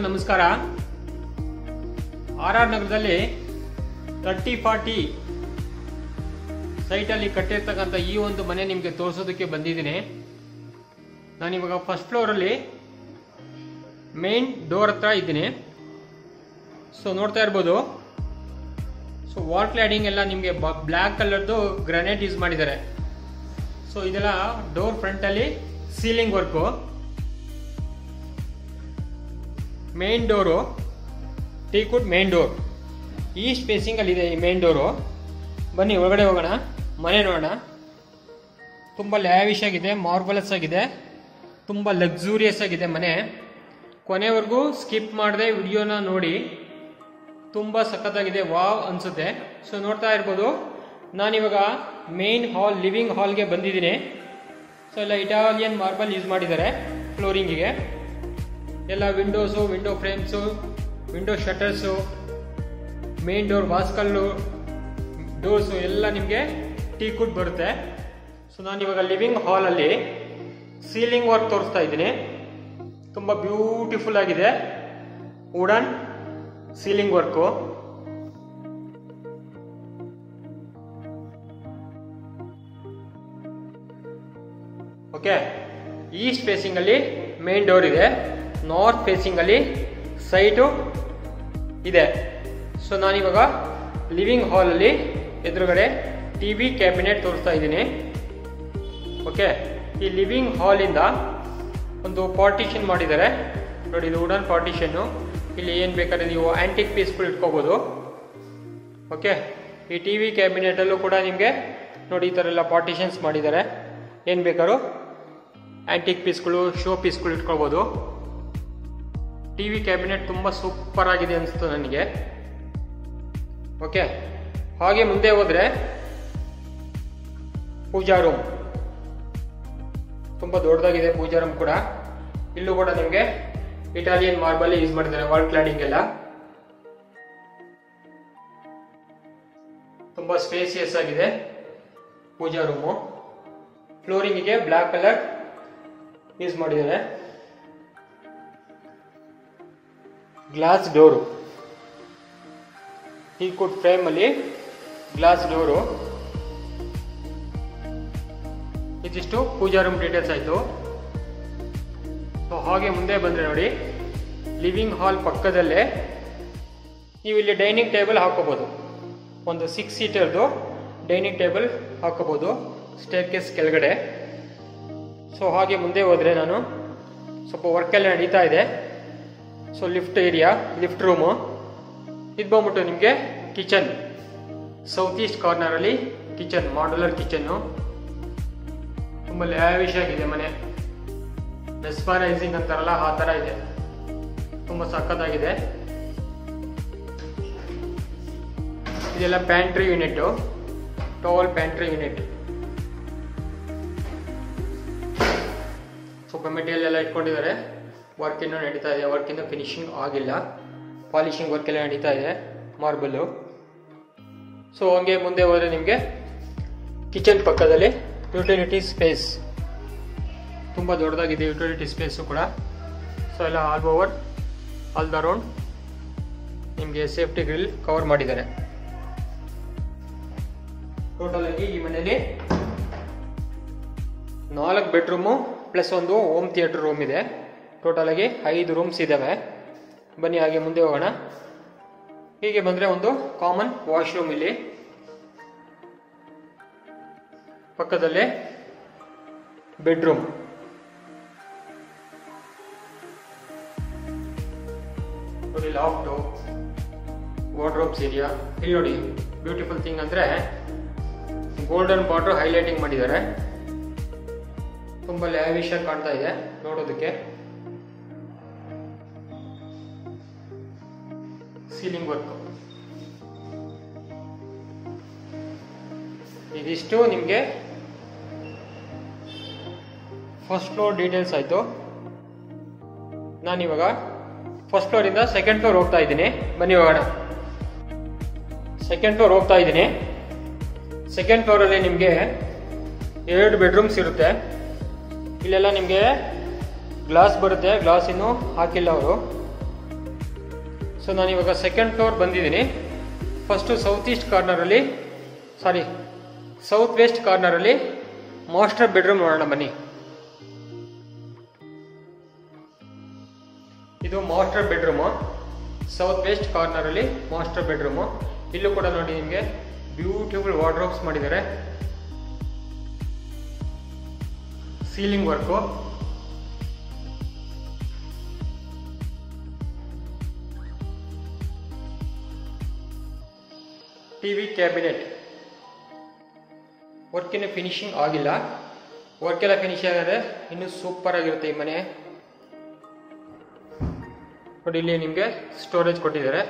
ನಮಸ್ಕಾರ. ಆರ್ ನಗರದಲ್ಲಿ 30-40 ಸೈಟಲ್ಲಿ ಕಟ್ಟಿರ್ತಕ್ಕಂಥ ಈ ಒಂದು ಮನೆ ನಿಮಗೆ ತೋರಿಸೋದಕ್ಕೆ ಬಂದಿದ್ದೀನಿ. ನಾನಿವಾಗ ಫಸ್ಟ್ ಫ್ಲೋರಲ್ಲಿ ಮೇನ್ ಡೋರ್ ಹತ್ರ ಇದ್ದೀನಿ. ಸೊ ನೋಡ್ತಾ ಇರ್ಬೋದು. ಸೊ ವಾಲ್ ಕ್ಲಾಡಿಂಗ್ ಎಲ್ಲ ನಿಮಗೆ ಬ್ಲ್ಯಾಕ್ ಕಲರ್ದು ಗ್ರಾನೈಟ್ ಯೂಸ್ ಮಾಡಿದ್ದಾರೆ. ಸೊ ಇದೆಲ್ಲ ಡೋರ್ ಫ್ರಂಟಲ್ಲಿ ceiling work. Main door teakwood main door east facing ಅಲ್ಲಿ ಇದೆ. ಈ ಮೇನ್ ಡೋರು ಬನ್ನಿ ಒಳಗಡೆ ಹೋಗೋಣ, ಮನೆ ನೋಡೋಣ. ತುಂಬ ಲ್ಯಾವಿಶ್ ಆಗಿದೆ, ಮಾರ್ಬಲಸ್ ಆಗಿದೆ, ತುಂಬ ಲಕ್ಸುರಿಯಸ್ ಆಗಿದೆ ಮನೆ. ಕೊನೆವರೆಗೂ ಸ್ಕಿಪ್ ಮಾಡದೆ ವಿಡಿಯೋನ ನೋಡಿ, ತುಂಬ ಸಖತ್ತಾಗಿದೆ, ವಾವ್ ಅನ್ಸುತ್ತೆ. ಸೊ ನೋಡ್ತಾ ಇರ್ಬೋದು, ನಾನಿವಾಗ ಮೇನ್ ಹಾಲ್ ಲಿವಿಂಗ್ ಹಾಲ್ಗೆ ಬಂದಿದ್ದೀನಿ. ಸೊ ಎಲ್ಲ ಇಟಾಲಿಯನ್ ಮಾರ್ಬಲ್ ಯೂಸ್ ಮಾಡಿದ್ದಾರೆ ಫ್ಲೋರಿಂಗಿಗೆ. ಎಲ್ಲ windows, window frames, window shutters, main door ವಾಸ್ಕಲ್ಲು, ಡೋರ್ಸು ಎಲ್ಲ ನಿಮಗೆ ಟೀಕುಡ್ ಬರುತ್ತೆ. ಸೊ ನಾನಿವಾಗ ಲಿವಿಂಗ್ ಹಾಲಲ್ಲಿ ಸೀಲಿಂಗ್ ವರ್ಕ್ ತೋರಿಸ್ತಾ ಇದ್ದೀನಿ. ತುಂಬ ಬ್ಯೂಟಿಫುಲ್ ಆಗಿದೆ, wooden ceiling work. Okay, East facing ಅಲ್ಲಿ ಮೇನ್ ಡೋರ್ ಇದೆ, ನಾರ್ತ್ ಫೇಸಿಂಗ್ ಅಲ್ಲಿ ಸೈಟು ಇದೆ. ಸೊ ನಾನಿವಾಗ ಲಿವಿಂಗ್ ಹಾಲ್ ಅಲ್ಲಿ ಎದುರುಗಡೆ ಟಿವಿ ಕ್ಯಾಬಿನೆಟ್ ತೋರಿಸ್ತಾ ಇದ್ದೀನಿ. ಓಕೆ, ಈ ಲಿವಿಂಗ್ ಹಾಲ್ ಇಂದ ಒಂದು ಪಾರ್ಟಿಷನ್ ಮಾಡಿದ್ದಾರೆ ನೋಡಿ. ಇದು ವುಡನ್ ಪಾರ್ಟಿಷನ್ನು. ಇಲ್ಲಿ ಏನು ಬೇಕಾದ್ರೆ ನೀವು ಆಂಟಿಕ್ ಪೀಸ್ಗಳು ಇಟ್ಕೋಬಹುದು. ಓಕೆ, ಈ ಟಿವಿ ಕ್ಯಾಬಿನೆಟ್ ಅಲ್ಲೂ ಕೂಡ ನಿಮಗೆ ನೋಡಿ ಈ ಥರ ಎಲ್ಲ ಪಾರ್ಟಿಷನ್ಸ್ ಮಾಡಿದ್ದಾರೆ. ಏನು ಬೇಕಾದ್ರೂ ಆಂಟಿಕ್ ಪೀಸ್ಗಳು, ಶೋ ಪೀಸ್ಗಳು ಇಟ್ಕೋಬಹುದು. ಟಿವಿ ಕ್ಯಾಬಿನೆಟ್ ತುಂಬ ಸೂಪರ್ ಆಗಿದೆ ಅನಿಸ್ತು ನನಗೆ. ಓಕೆ, ಹಾಗೆ ಮುಂದೆ ಹೋದ್ರೆ ಪೂಜಾ ರೂಮ್ ತುಂಬ ದೊಡ್ಡದಾಗಿದೆ. ಪೂಜಾ ರೂಮ್ ಕೂಡ ಇಲ್ಲೂ ಕೂಡ ನಿಮಗೆ ಇಟಾಲಿಯನ್ ಮಾರ್ಬಲ್ ಯೂಸ್ ಮಾಡಿದ್ದಾರೆ. ವಾಲ್ ಕ್ಲಾಡಿಂಗ್ ಎಲ್ಲ ತುಂಬ ಸ್ಪೇಸಿಯಸ್ ಆಗಿದೆ ಪೂಜಾ ರೂಮು. ಫ್ಲೋರಿಂಗಿಗೆ ಬ್ಲ್ಯಾಕ್ ಕಲರ್ ಯೂಸ್ ಮಾಡಿದ್ದಾರೆ. ಗ್ಲಾಸ್ ಡೋರು, ಟೀಕುಡ್ ಫ್ರೇಮ್ ಅಲ್ಲಿ ಗ್ಲಾಸ್ ಡೋರು. ಇದಿಷ್ಟು ಪೂಜಾ ರೂಮ್ ಡೀಟೇಲ್ಸ್ ಆಯ್ತು. ಸೊ ಹಾಗೆ ಮುಂದೆ ಬಂದ್ರೆ ನೋಡಿ, ಲಿವಿಂಗ್ ಹಾಲ್ ಪಕ್ಕದಲ್ಲೇ ನೀವು ಇಲ್ಲಿ ಡೈನಿಂಗ್ ಟೇಬಲ್ ಹಾಕೋಬಹುದು. ಒಂದು 6 ಸೀಟರ್ದು ಡೈನಿಂಗ್ ಟೇಬಲ್ ಹಾಕೋಬಹುದು ಸ್ಟೇರ್ ಕೇಸ್ ಕೆಳಗಡೆ. ಸೊ ಹಾಗೆ ಮುಂದೆ ಹೋದ್ರೆ ನಾನು ಸ್ವಲ್ಪ ವರ್ಕ್ ಎಲ್ಲ ನಡೀತಾ ಇದೆ. So lift area, lift room. ಇದು ಬಂದ್ಬಿಟ್ಟು ನಿಮಗೆ ಕಿಚನ್, ಸೌತ್ ಈಸ್ಟ್ ಕಾರ್ನರ್ ಅಲ್ಲಿ ಕಿಚನ್, ಮಾಡ್ಯುಲರ್ ಕಿಚನ್ನು. ತುಂಬ ಲ್ಯಾವಿಶ್ ಆಗಿದೆ ಮನೆ, ಮೆಸ್ಮರೈಸಿಂಗ್ ಅಂತಾರಲ್ಲ ಆ ಥರ ಇದೆ, ತುಂಬ ಸಖತ್ತಾಗಿದೆ. ಇದೆಲ್ಲ pantry unit, tall pantry unit. ಸ್ವಲ್ಪ ಮೆಟೀರಿಯಲ್ ಎಲ್ಲ ಇಟ್ಕೊಂಡಿದ್ದಾರೆ. ವರ್ಕ್ ಇನ್ನೂ ನಡೀತಾ ಇದೆ, ವರ್ಕ್ ಇನ್ನೂ ಫಿನಿಶಿಂಗ್ ಆಗಿಲ್ಲ, ಪಾಲಿಶಿಂಗ್ ವರ್ಕ್ ಎಲ್ಲ ನಡೀತಾ ಇದೆ, ಮಾರ್ಬಲ್ಲು. ಸೊ ಹಂಗೆ ಮುಂದೆ ಹೋದರೆ ನಿಮಗೆ ಕಿಚನ್ ಪಕ್ಕದಲ್ಲಿ ಯುಟಿಲಿಟಿ ಸ್ಪೇಸ್, ತುಂಬ ದೊಡ್ಡದಾಗಿದೆ ಯುಟಿಲಿಟಿ ಸ್ಪೇಸು ಕೂಡ. ಸೊ ಎಲ್ಲ all over all the round ನಿಮಗೆ ಸೇಫ್ಟಿ ಗ್ರಿಲ್ ಕವರ್ ಮಾಡಿದ್ದಾರೆ. ಟೋಟಲ್ ಆಗಿ ಈ ಮನೆಯಲ್ಲಿ 4 ಬೆಡ್ರೂಮು ಪ್ಲಸ್ ಒಂದು ಹೋಮ್ ಥಿಯೇಟರ್ ರೂಮ್ ಇದೆ. ಟೋಟಲ್ ಆಗಿ 5 ರೂಮ್ಸ್ ಇದ್ದಾವೆ. ಬನ್ನಿ ಹಾಗೆ ಮುಂದೆ ಹೋಗೋಣ. ಹೀಗೆ ಬಂದರೆ ಒಂದು ಕಾಮನ್ ವಾಶ್ರೂಮ್ ಇಲ್ಲಿ ಪಕ್ಕದಲ್ಲೇ ಬೆಡ್ರೂಮ್. ನೋಡಿ ಲಾಫ್ಟು, ವಾರ್ಡ್ರೋಬ್ಸ್ ಏರಿಯಾ. ಇಲ್ಲಿ ನೋಡಿ ಬ್ಯೂಟಿಫುಲ್ ಥಿಂಗ್ ಅಂದರೆ ಗೋಲ್ಡನ್ ಬಾರ್ಡರ್ ಹೈಲೈಟಿಂಗ್ ಮಾಡಿದ್ದಾರೆ. ತುಂಬ ಲ್ಯಾವಿಶ್ ಆಗಿ ಕಾಣ್ತಾ ಇದೆ ನೋಡೋದಕ್ಕೆ. ಸೀಲಿಂಗ್ ವರ್ಕ್ ಇದಿಷ್ಟು ನಿಮಗೆ ಫಸ್ಟ್ ಫ್ಲೋರ್ ಡೀಟೇಲ್ಸ್ ಆಯಿತು. ನಾನಿವಾಗ ಫಸ್ಟ್ ಫ್ಲೋರಿಂದ ಸೆಕೆಂಡ್ ಫ್ಲೋರ್ ಹೋಗ್ತಾ ಇದ್ದೀನಿ. ಬನ್ನಿ ಹೋಗೋಣ. ಸೆಕೆಂಡ್ ಫ್ಲೋರ್ ಹೋಗ್ತಾ ಇದ್ದೀನಿ. ಸೆಕೆಂಡ್ ಫ್ಲೋರಲ್ಲಿ ನಿಮಗೆ 2 ಬೆಡ್ರೂಮ್ಸ್ ಇರುತ್ತೆ. ಇಲ್ಲೆಲ್ಲ ನಿಮಗೆ ಗ್ಲಾಸ್ ಬರುತ್ತೆ, ಗ್ಲಾಸ್ ಇನ್ನೂ ಹಾಕಿಲ್ಲ ಅವರು. ಸೊ ನಾನಿವಾಗ ಸೆಕೆಂಡ್ ಫ್ಲೋರ್ ಬಂದಿದ್ದೀನಿ. ಫಸ್ಟು ಸೌತ್ ವೆಸ್ಟ್ ಕಾರ್ನರಲ್ಲಿ ಮಾಸ್ಟರ್ ಬೆಡ್ರೂಮ್ ನೋಡೋಣ ಬನ್ನಿ. ಇದು ಮಾಸ್ಟರ್ ಬೆಡ್ರೂಮು, ಸೌತ್ ವೆಸ್ಟ್ ಕಾರ್ನರಲ್ಲಿ ಮಾಸ್ಟರ್ ಬೆಡ್ರೂಮು. ಇಲ್ಲೂ ಕೂಡ ನೋಡಿ ನಿಮಗೆ ಬ್ಯೂಟಿಫುಲ್ ವಾರ್ಡ್ರೋಬ್ಸ್ ಮಾಡಿದ್ದಾರೆ, ಸೀಲಿಂಗ್ ವರ್ಕು, ಟಿವಿ ಕ್ಯಾಬಿನೆಟ್. ವರ್ಕಿನ ಫಿನಿಶಿಂಗ್ ಆಗಿಲ್ಲ, ವರ್ಕೆಲ್ಲ ಫಿನಿಶ್ ಆಗಿದೆ, ಇನ್ನೂ ಸೂಪರ್ ಆಗಿರುತ್ತೆ ಈ ಮನೆ. ನೋಡಿ ಇಲ್ಲಿ ನಿಮಗೆ ಸ್ಟೋರೇಜ್ ಕೊಟ್ಟಿದ್ದಾರೆ.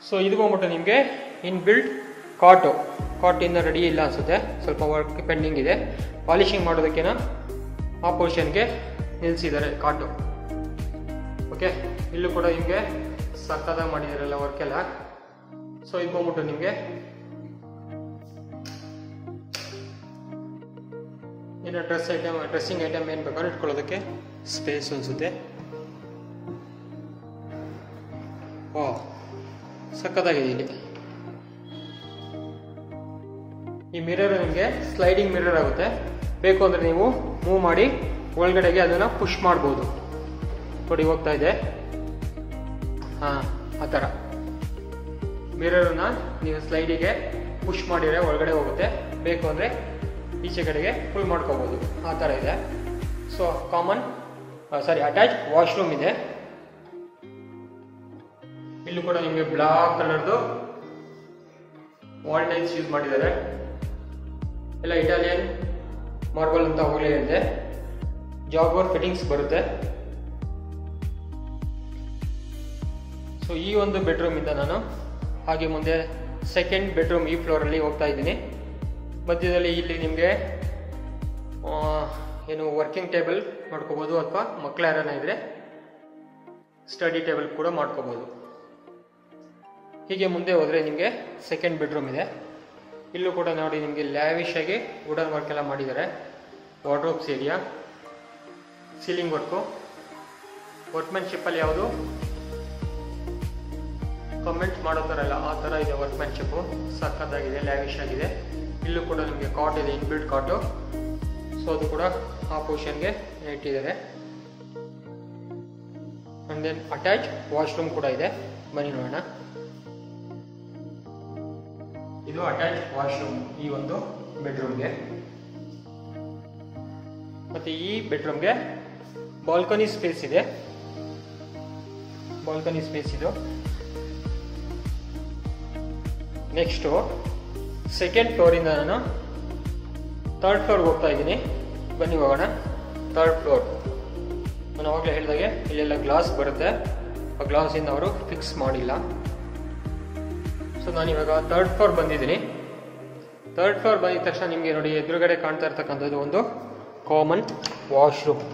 ಸೊ ಇದು ಬಂದ್ಬಿಟ್ಟು ನಿಮಗೆ ಇನ್ ಬಿಲ್ಟ್ ಕಾಟ್ ಇನ್ನು ರೆಡಿ ಇಲ್ಲ ಅನ್ಸುತ್ತೆ, ಸ್ವಲ್ಪ ವರ್ಕ್ ಪೆಂಡಿಂಗ್ ಇದೆ. ಪಾಲಿಶಿಂಗ್ ಮಾಡೋದಕ್ಕೇನ ಆ ಪೋರ್ಷನ್ಗೆ ನಿಲ್ಲಿಸಿದ್ದಾರೆ ಕಾಟು. ಓಕೆ, ಇಲ್ಲೂ ಕೂಡ ನಿಮಗೆ ಸಕ್ಕತ್ತಾಗಿ ಮಾಡಿದಾರಲ್ಲ ವರ್ಕೆಲ್ಲ. ಸೊ ಇದು ಬಂದ್ಬಿಟ್ಟು ನಿಮಗೆ ಇನ್ನು ಡ್ರೆಸ್ಸಿಂಗ್ ಐಟಮ್ ಏನು ಬೇಕಾದ್ರೂ ಇಟ್ಕೊಳ್ಳೋದಕ್ಕೆ ಸ್ಪೇಸ್ ಅನ್ಸುತ್ತೆ. ಸಕ್ಕತ್ತಾಗಿದೆ ಇಲ್ಲಿ. ಈ ಮಿರರ್ ನಿಮಗೆ ಸ್ಲೈಡಿಂಗ್ ಮಿರರ್ ಆಗುತ್ತೆ, ಬೇಕು ಅಂದರೆ ನೀವು ಮೂವ್ ಮಾಡಿ ಒಳಗಡೆಗೆ ಅದನ್ನು ಪುಷ್ ಮಾಡ್ಬೋದು. ನೋಡಿ ಹೋಗ್ತಾ ಇದೆ, ಆ ಥರ ಮಿರರ್ನ ನೀವು ಸ್ಲೈಡಿಗೆ ಪುಷ್ ಮಾಡಿದರೆ ಒಳಗಡೆ ಹೋಗುತ್ತೆ, ಬೇಕು ಅಂದರೆ ಈಚೆ ಕಡೆಗೆ ಫುಲ್ ಮಾಡ್ಕೋಬೋದು, ಆ ಥರ ಇದೆ. ಸೊ ಅಟ್ಯಾಚ್ ವಾಶ್ರೂಮ್ ಇದೆ. ಇಲ್ಲೂ ಕೂಡ ನಿಮಗೆ ಬ್ಲಾಕ್ ಕಲರ್ದು ವಾಲ್ ಟೈಲ್ಸ್ ಯೂಸ್ ಮಾಡಿದ್ದಾರೆ, ಎಲ್ಲ ಇಟಾಲಿಯನ್ ಮಾರ್ಬಲ್ ಅಂತ ಹೋಗಲೇ ಇದೆ. ಜಾಗ್ವರ್ ಫಿಟ್ಟಿಂಗ್ಸ್ ಬರುತ್ತೆ. ಸೊ ಈ ಒಂದು ಬೆಡ್ರೂಮಿಂದ ನಾನು ಹಾಗೆ ಮುಂದೆ ಸೆಕೆಂಡ್ ಬೆಡ್ರೂಮ್ ಈ ಫ್ಲೋರಲ್ಲಿ ಹೋಗ್ತಾ ಇದ್ದೀನಿ. ಮಧ್ಯದಲ್ಲಿ ಇಲ್ಲಿ ನಿಮಗೆ ವರ್ಕಿಂಗ್ ಟೇಬಲ್ ಮಾಡ್ಕೋಬೋದು, ಅಥವಾ ಮಕ್ಕಳ ಯಾರನ್ನ ಇದ್ರೆ ಸ್ಟಡಿ ಟೇಬಲ್ ಕೂಡ ಮಾಡ್ಕೋಬೋದು. ಹೀಗೆ ಮುಂದೆ ಹೋದರೆ ನಿಮಗೆ ಸೆಕೆಂಡ್ ಬೆಡ್ರೂಮ್ ಇದೆ. ಇಲ್ಲೂ ಕೂಡ ನೋಡಿ ನಿಮಗೆ ಲ್ಯಾವಿಶ್ ಆಗಿ ವುಡನ್ ವರ್ಕ್ ಎಲ್ಲ ಮಾಡಿದ್ದಾರೆ. ವಾರ್ಡ್ರೋಬ್ಸ್ ಏರಿಯಾ, ಸೀಲಿಂಗ್ ವರ್ಕು, ವರ್ಕ್ಮ್ಯಾನ್ಶಿಪ್ಪಲ್ಲಿ ಯಾವುದು ಕಮೆಂಟ್ ಮಾಡೋ ಥರ ಇಲ್ಲ, ಆ ಥರ ಇದೆ ವರ್ಕ್ಮ್ಯಾನ್ಶಿಪ್ಪು, ಸಕ್ಕತ್ತಾಗಿದೆ, ಲ್ಯಾವಿಶ್ ಆಗಿದೆ. ಇಲ್ಲೂ ಕೂಡ ನಿಮಗೆ ಕಾಟ್ ಇದೆ, ಇನ್ಬಿಲ್ಟ್ ಕಾಟು. ಸೊ ಅದು ಕೂಡ ಆ ಪೊಸಿಷನ್ಗೆ ಇಟ್ಟಿದ್ದಾರೆ. ಅಂಡ್ ದೆನ್ ಅಟ್ಯಾಚ್ ವಾಶ್ರೂಮ್ ಕೂಡ ಇದೆ, ಬನ್ನಿ ನೋಡೋಣ. ಇದು ಅಟ್ಯಾಚ್ ವಾಶ್ರೂಮ್ ಈ ಒಂದು ಬೆಡ್ರೂಮ್ಗೆ. ಮತ್ತೆ ಈ ಬೆಡ್ರೂಮ್ಗೆ ಬಾಲ್ಕನಿ ಸ್ಪೇಸ್ ಇದೆ, ಬಾಲ್ಕನಿ ಸ್ಪೇಸ್ ಇದು. ನೆಕ್ಸ್ಟು ಸೆಕೆಂಡ್ ಫ್ಲೋರಿಂದ ನಾನು ಥರ್ಡ್ ಫ್ಲೋರ್ಗೆ ಹೋಗ್ತಾ ಇದ್ದೀನಿ, ಬನ್ನಿ ಹೋಗೋಣ. ಥರ್ಡ್ ಫ್ಲೋರ್ ನಾನು ಆವಾಗಲೇ ಹೇಳಿದಾಗೆ ಇಲ್ಲೆಲ್ಲ ಗ್ಲಾಸ್ ಬರುತ್ತೆ, ಆ ಗ್ಲಾಸಿಂದ ಅವರು ಫಿಕ್ಸ್ ಮಾಡಿಲ್ಲ. ಸೊ ನಾನಿವಾಗ ಥರ್ಡ್ ಫ್ಲೋರ್ ಬಂದಿದ್ದೀನಿ. ಥರ್ಡ್ ಫ್ಲೋರ್ ಬಂದಿದ ತಕ್ಷಣ ನಿಮಗೆ ನೋಡಿ ಎದುರುಗಡೆ ಕಾಣ್ತಾ ಇರ್ತಕ್ಕಂಥದ್ದು ಒಂದು ಕಾಮನ್ ವಾಶ್ರೂಮ್.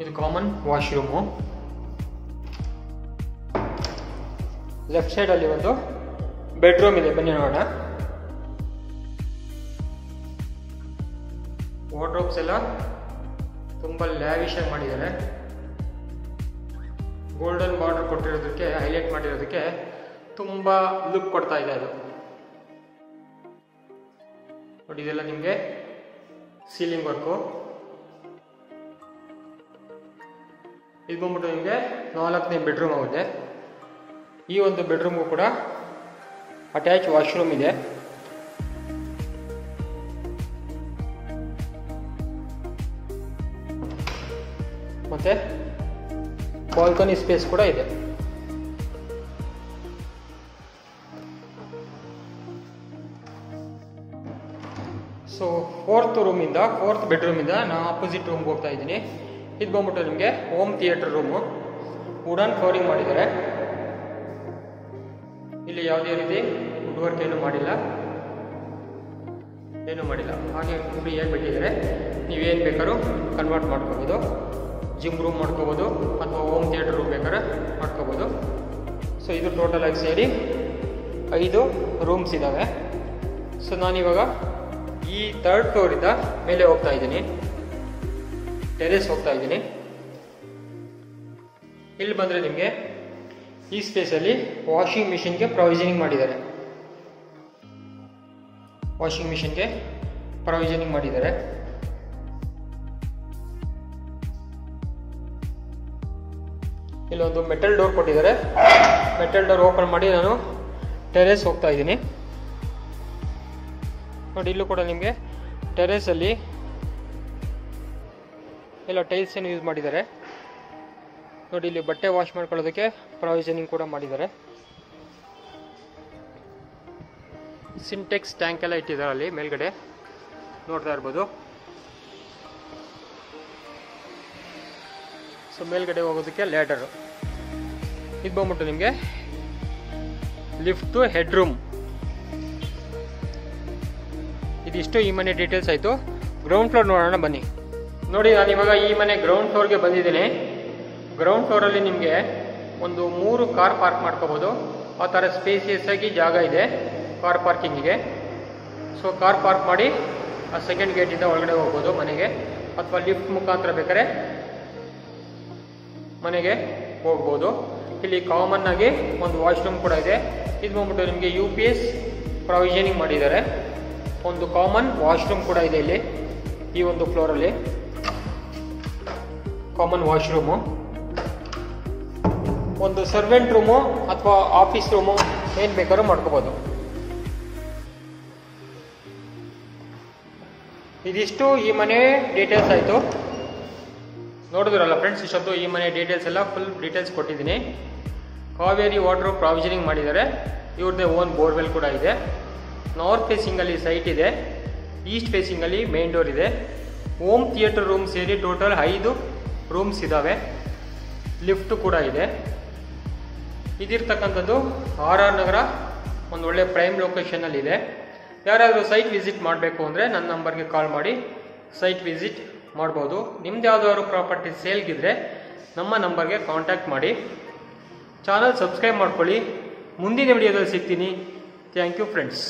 ಇದು ಕಾಮನ್ ವಾಶ್ರೂಮು. ಲೆಫ್ಟ್ ಸೈಡಲ್ಲಿ ಒಂದು ಬೆಡ್ರೂಮ್ ಇದೆ, ಬನ್ನಿ ನೋಡೋಣ. ವಾರ್ಡ್ರೋಬ್ಸ್ ಎಲ್ಲ ತುಂಬ ಲ್ಯಾವಿಶ್ ಆಗಿ ಮಾಡಿದ್ದಾರೆ. ಗೋಲ್ಡನ್ ಬಾರ್ಡರ್ ಕೊಟ್ಟಿರೋದಕ್ಕೆ, ಹೈಲೈಟ್ ಮಾಡಿರೋದಕ್ಕೆ ತುಂಬ ಲುಕ್ ಕೊಡ್ತಾ ಇದೆ ಅದು. ನೋಡಿ ಇದೆಲ್ಲ ನಿಮಗೆ ಸೀಲಿಂಗ್ ವರ್ಕು. ಇದು ಬಂದ್ಬಿಟ್ಟು ನಿಮಗೆ 4ನೇ ಬೆಡ್ರೂಮ್ ಆಗುತ್ತೆ. ಈ ಒಂದು ಬೆಡ್ರೂಮ್ಗೂ ಕೂಡ ಅಟ್ಯಾಚ್ ವಾಶ್ರೂಮ್ ಇದೆ. ಮತ್ತೆ ಬಾಲ್ಕನಿ ಸ್ಪೇಸ್ ಕೂಡ ಇದೆ. ಸೊ ಫೋರ್ತ್ ಬೆಡ್ರೂಮಿಂದ ನಾನು ಆಪೋಸಿಟ್ ರೂಮ್ಗೆ ಹೋಗ್ತಾ ಇದ್ದೀನಿ. ಇದು ಬಂದ್ಬಿಟ್ಟು ನಿಮಗೆ home theatre room. Wooden flooring ಮಾಡಿದ್ದಾರೆ. ಇಲ್ಲಿ ಯಾವುದೇ ರೀತಿ ವುಡ್ ವರ್ಕ್ ಏನೂ ಮಾಡಿಲ್ಲ, ಹಾಗೆ ಫ್ರೀಯಾಗಿ ಬಿಟ್ಟಿದ್ದಾರೆ. ನೀವೇನು ಬೇಕಾದ್ರೂ ಕನ್ವರ್ಟ್ ಮಾಡ್ಕೋಬೋದು, ಜಿಮ್ ರೂಮ್ ಮಾಡ್ಕೋಬೋದು, ಅಥವಾ ಹೋಮ್ ಥಿಯೇಟರ್ ರೂಮ್ ಬೇಕಾದ್ರೆ ಮಾಡ್ಕೋಬೋದು. ಸೊ ಇದು ಟೋಟಲ್ ಆಗಿ ಸೇರಿ 5 ರೂಮ್ಸ್ ಇದ್ದಾವೆ. ಸೊ ನಾನಿವಾಗ ಈ ಥರ್ಡ್ ಫ್ಲೋರಿಂದ ಮೇಲೆ ಹೋಗ್ತಾ ಇದ್ದೀನಿ, ಟೆರೇಸ್ ಹೋಗ್ತಾ ಇದ್ದೀನಿ. ಇಲ್ಲಿ ಬಂದರೆ ನಿಮಗೆ ಈ ಸ್ಪೇಸಲ್ಲಿ ವಾಷಿಂಗ್ ಮಿಷಿನ್ಗೆ ಪ್ರಾವಿಷನಿಂಗ್ ಮಾಡಿದ್ದಾರೆ. ವಾಷಿಂಗ್ ಮಿಷಿನ್ಗೆ ಪ್ರಾವಿಷನಿಂಗ್ ಮಾಡಿದ್ದಾರೆ. ಇಲ್ಲೊಂದು ಮೆಟಲ್ ಡೋರ್ ಕೊಟ್ಟಿದ್ದಾರೆ. ಮೆಟಲ್ ಡೋರ್ ಓಪನ್ ಮಾಡಿ ನಾನು ಟೆರೇಸ್ ಹೋಗ್ತಾ ಇದ್ದೀನಿ. ನೋಡಿ, ಇಲ್ಲೂ ಕೂಡ ನಿಮಗೆ ಟೆರೇಸಲ್ಲಿ ಎಲ್ಲ ಟೈಲ್ಸ್ ಏನು ಯೂಸ್ ಮಾಡಿದ್ದಾರೆ. ನೋಡಿ, ಇಲ್ಲಿ ಬಟ್ಟೆ ವಾಶ್ ಮಾಡ್ಕೊಳ್ಳೋದಕ್ಕೆ ಪ್ರಾವಿಷನಿಂಗ್ ಕೂಡ ಮಾಡಿದ್ದಾರೆ. ಸಿಂಟೆಕ್ಸ್ ಟ್ಯಾಂಕ್ ಎಲ್ಲ ಇಟ್ಟಿದ್ದಾರೆ ಅಲ್ಲಿ ಮೇಲ್ಗಡೆ ನೋಡ್ತಾ ಇರ್ಬೋದು. ಸೊ ಮೇಲ್ಗಡೆ ಹೋಗೋದಕ್ಕೆ ಲ್ಯಾಡರ್. ಇದು ಬಂದ್ಬಿಟ್ಟು ನಿಮಗೆ ಲಿಫ್ಟ್ ಟು ಹೆಡ್ ರೂಮ್. ಇದಿಷ್ಟು ಈ ಮನೆ ಡೀಟೇಲ್ಸ್ ಆಯಿತು. ಗ್ರೌಂಡ್ ಫ್ಲೋರ್ ನೋಡೋಣ ಬನ್ನಿ. ನೋಡಿ, ನಾನು ಇವಾಗ ಈ ಮನೆ ಗ್ರೌಂಡ್ ಫ್ಲೋರ್ಗೆ ಬಂದಿದ್ದೀನಿ. ಗ್ರೌಂಡ್ ಫ್ಲೋರಲ್ಲಿ ನಿಮಗೆ ಒಂದು 3 ಕಾರ್ ಪಾರ್ಕ್ ಮಾಡ್ಕೋಬೋದು. ಆ ಥರ ಸ್ಪೇಸಿಯಸ್ ಆಗಿ ಜಾಗ ಇದೆ ಕಾರ್ ಪಾರ್ಕಿಂಗಿಗೆ. ಸೊ ಕಾರ್ ಪಾರ್ಕ್ ಮಾಡಿ ಆ ಸೆಕೆಂಡ್ ಗೇಟಿಂದ ಒಳಗಡೆ ಹೋಗ್ಬೋದು ಮನೆಗೆ, ಅಥವಾ ಲಿಫ್ಟ್ ಮುಖಾಂತರ ಬೇಕಾದ್ರೆ ಮನೆಗೆ ಹೋಗ್ಬೋದು. ಇಲ್ಲಿ ಕಾಮನ್ ಆಗಿ ಒಂದು ವಾಶ್ರೂಮ್ ಕೂಡ ಇದೆ. ಇದು ಬಂದ್ಬಿಟ್ಟು ನಿಮಗೆ UPS ಪ್ರಾವಿಷನಿಂಗ್ ಮಾಡಿದ್ದಾರೆ. ಒಂದು ಕಾಮನ್ ವಾಶ್ರೂಮ್ ಕೂಡ ಇದೆ ಇಲ್ಲಿ ಈ ಒಂದು ಫ್ಲೋರಲ್ಲಿ. ಕಾಮನ್ ವಾಶ್ರೂಮು, ಒಂದು ಸರ್ವೆಂಟ್ ರೂಮು ಅಥವಾ ಆಫೀಸ್ ರೂಮು ಏನು ಬೇಕಾದ್ರೂ ಮಾಡ್ಕೋಬೋದು. ಇದಿಷ್ಟು ಈ ಮನೆ ಡೀಟೇಲ್ಸ್ ಆಯಿತು. ನೋಡಿದ್ರಲ್ಲ ಫ್ರೆಂಡ್ಸ್, ಇಷ್ಟೊತ್ತು ಈ ಮನೆ ಡೀಟೇಲ್ಸ್ ಎಲ್ಲ ಫುಲ್ ಡೀಟೇಲ್ಸ್ ಕೊಟ್ಟಿದ್ದೀನಿ. ಕಾವೇರಿ ವಾಟರ್ ಪ್ರಾವಿಷನಿಂಗ್ ಮಾಡಿದ್ದಾರೆ. ಇವ್ರದ್ದೇ ಓನ್ ಬೋರ್ವೆಲ್ ಕೂಡ ಇದೆ. ನಾರ್ತ್ ಫೇಸಿಂಗಲ್ಲಿ ಸೈಟ್ ಇದೆ. ಈಸ್ಟ್ ಫೇಸಿಂಗಲ್ಲಿ ಮೇನ್ ಡೋರ್ ಇದೆ. ಹೋಮ್ ಥಿಯೇಟರ್ ರೂಮ್ ಸೇರಿ ಟೋಟಲ್ 5 ರೂಮ್ಸ್ ಇದ್ದಾವೆ. ಲಿಫ್ಟ್ ಕೂಡ ಇದೆ. ಇದಿರ್ತಕ್ಕಂಥದ್ದು RR ನಗರ, ಒಂದು ಒಳ್ಳೆ ಪ್ರೈಮ್ ಲೊಕೇಶನಲ್ಲಿದೆ. ಯಾರಾದರೂ ಸೈಟ್ ವಿಸಿಟ್ ಮಾಡಬೇಕು ಅಂದರೆ ನನ್ನ ನಂಬರ್ಗೆ ಕಾಲ್ ಮಾಡಿ ಸೈಟ್ ವಿಸಿಟ್ ಮಾಡ್ಬೋದು. ನಿಮ್ದು ಯಾವುದಾದ್ರು ಪ್ರಾಪರ್ಟಿ ಸೇಲ್ಗಿದ್ರೆ ನಮ್ಮ ನಂಬರ್ಗೆ ಕಾಂಟ್ಯಾಕ್ಟ್ ಮಾಡಿ. ಚಾನಲ್ ಸಬ್ಸ್ಕ್ರೈಬ್ ಮಾಡ್ಕೊಳ್ಳಿ. ಮುಂದಿನ ವಿಡಿಯೋದಲ್ಲಿ ಸಿಗ್ತೀನಿ. Thank you friends.